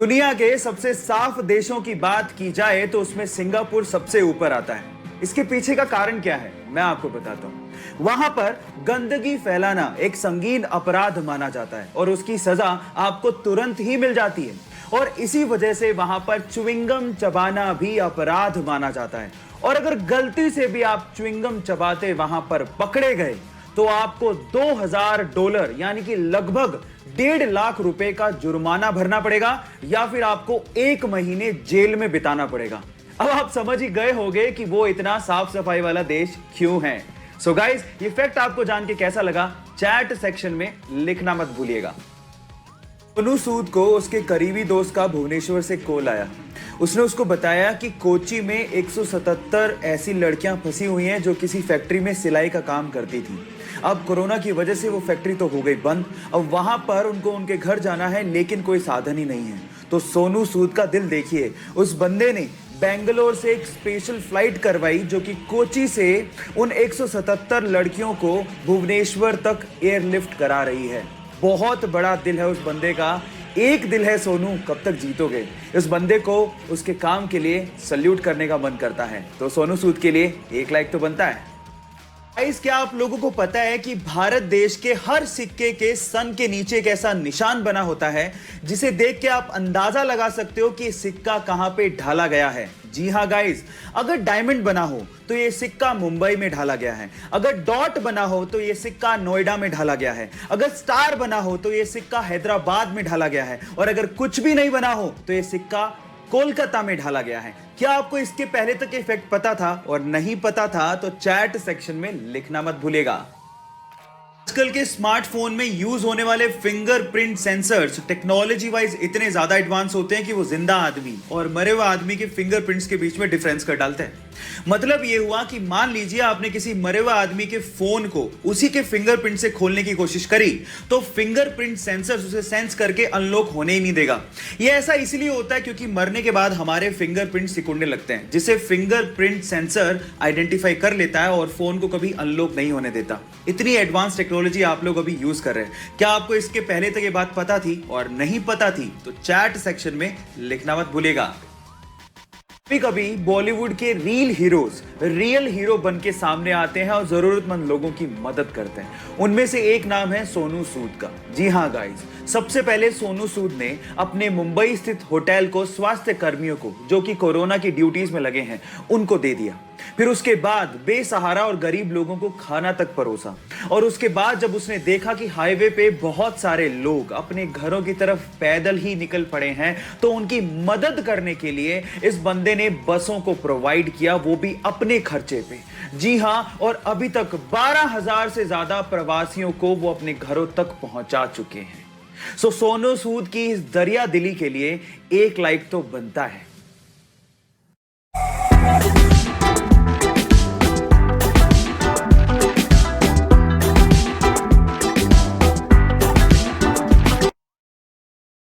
दुनिया के सबसे साफ देशों की बात की जाए तो उसमें सिंगापुर सबसे ऊपर आता है। इसके पीछे का कारण क्या है मैं आपको बताता हूं। वहां पर गंदगी फैलाना एक संगीन अपराध माना जाता है और उसकी सजा आपको तुरंत ही मिल जाती है। और इसी वजह से वहां पर च्युइंगम चबाना भी अपराध माना जाता है। और अगर गलती से भी आप च्युइंगम चबाते वहां पर पकड़े गए तो आपको $2000 यानी कि लगभग 1.5 लाख रुपए का जुर्माना भरना पड़ेगा या फिर आपको 1 महीने जेल में बिताना पड़ेगा। अब आप समझ ही गए होंगे कि वो इतना साफ सफाई वाला देश क्यों है। सो गाइस, ये फैक्ट आपको जान के कैसा लगा चैट सेक्शन में लिखना मत भूलिएगा। सोनू सूद को उसके करीबी दोस्त का भुवनेश्वर से कॉल आया। उसने उसको बताया कि कोची में 177 ऐसी लड़कियां फंसी हुई हैं जो किसी फैक्ट्री में सिलाई का काम करती थी। अब कोरोना की वजह से वो फैक्ट्री तो हो गई बंद। अब वहां पर उनको उनके घर जाना है लेकिन कोई साधन ही नहीं है। तो सोनू सूद का दिल देखिए, उस बंदे ने बेंगलोर से एक स्पेशल फ्लाइट करवाई जो कि कोची से उन 177 लड़कियों को भुवनेश्वर तक एयरलिफ्ट करा रही है। बहुत बड़ा दिल है उस बंदे का। एक दिल है सोनू, कब तक जीतोगे। इस बंदे को उसके काम के लिए सल्यूट करने का मन करता है। तो सोनू सूद के लिए 1 लाइक तो बनता है। गाइस, क्या आप लोगों को पता है कि भारत देश के हर सिक्के के सन के नीचे एक ऐसा निशान बना होता है जिसे देख के आप अंदाजा लगा सकते हो कि सिक्का कहां पे ढाला गया है। जी हां गाइस, अगर डायमंड बना हो तो ये सिक्का मुंबई में ढाला गया है। अगर डॉट बना हो तो ये सिक्का नोएडा में ढाला गया है। अगर स्टार बना हो तो ये सिक्का हैदराबाद में ढाला गया है। और अगर कुछ भी नहीं बना हो तो ये सिक्का कोलकाता में ढाला गया है। क्या आपको इसके पहले तक इफेक्ट पता था? और नहीं पता था तो चैट सेक्शन में लिखना मत भूलिएगा। आजकल के स्मार्टफोन में यूज होने वाले फिंगरप्रिंट सेंसर्स टेक्नोलॉजी वाइज इतने ज्यादा एडवांस होते हैं कि वो जिंदा आदमी और मरे हुए आदमी के फिंगरप्रिंट्स के बीच में डिफरेंस कर डालते हैं। मतलब ये हुआ कि मान लीजिए आपने किसी मरे हुए आदमी के फोन को उसी के फिंगरप्रिंट से खोलने की कोशिश करी तो फिंगरप्रिंट सेंसर्स उसे सेंस करके अनलॉक होने ही नहीं देगा। ये ऐसा इसलिए होता है क्योंकि मरने के बाद हमारे फिंगरप्रिंट सिकुड़ने लगते हैं जिसे फिंगरप्रिंट सेंसर आइडेंटिफाई कर लेता है और फोन को कभी अनलॉक नहीं होने देता। इतनी एडवांस टेक्नोलॉजी आप लोग अभी यूज कर रहे हैं। क्या आपको इसके पहले तक ये बात पता थी? और नहीं पता थी तो चैट सेक्शन में लिखना मत भूलिएगा। कभी कभी बॉलीवुड के रियल हीरो बन के सामने आते हैं और जरूरतमंद लोगों की मदद करते हैं। उनमें से एक नाम है सोनू सूद का। जी हां गाइस, सबसे पहले सोनू सूद ने अपने मुंबई स्थित होटल को स्वास्थ्य कर्मियों को जो कि कोरोना की ड्यूटीज में लगे हैं उनको दे दिया। फिर उसके बाद बेसहारा और गरीब लोगों को खाना तक परोसा। और उसके बाद जब उसने देखा कि हाईवे पे बहुत सारे लोग अपने घरों की तरफ पैदल ही निकल पड़े हैं तो उनकी मदद करने के लिए इस बंदे ने बसों को प्रोवाइड किया, वो भी अपने खर्चे पे। जी हां, और अभी तक 12,000 से ज्यादा प्रवासियों को वो अपने घरों तक पहुंचा चुके हैं। सो सोनू सूद की इस दरिया दिली के लिए 1 लाइक तो बनता है।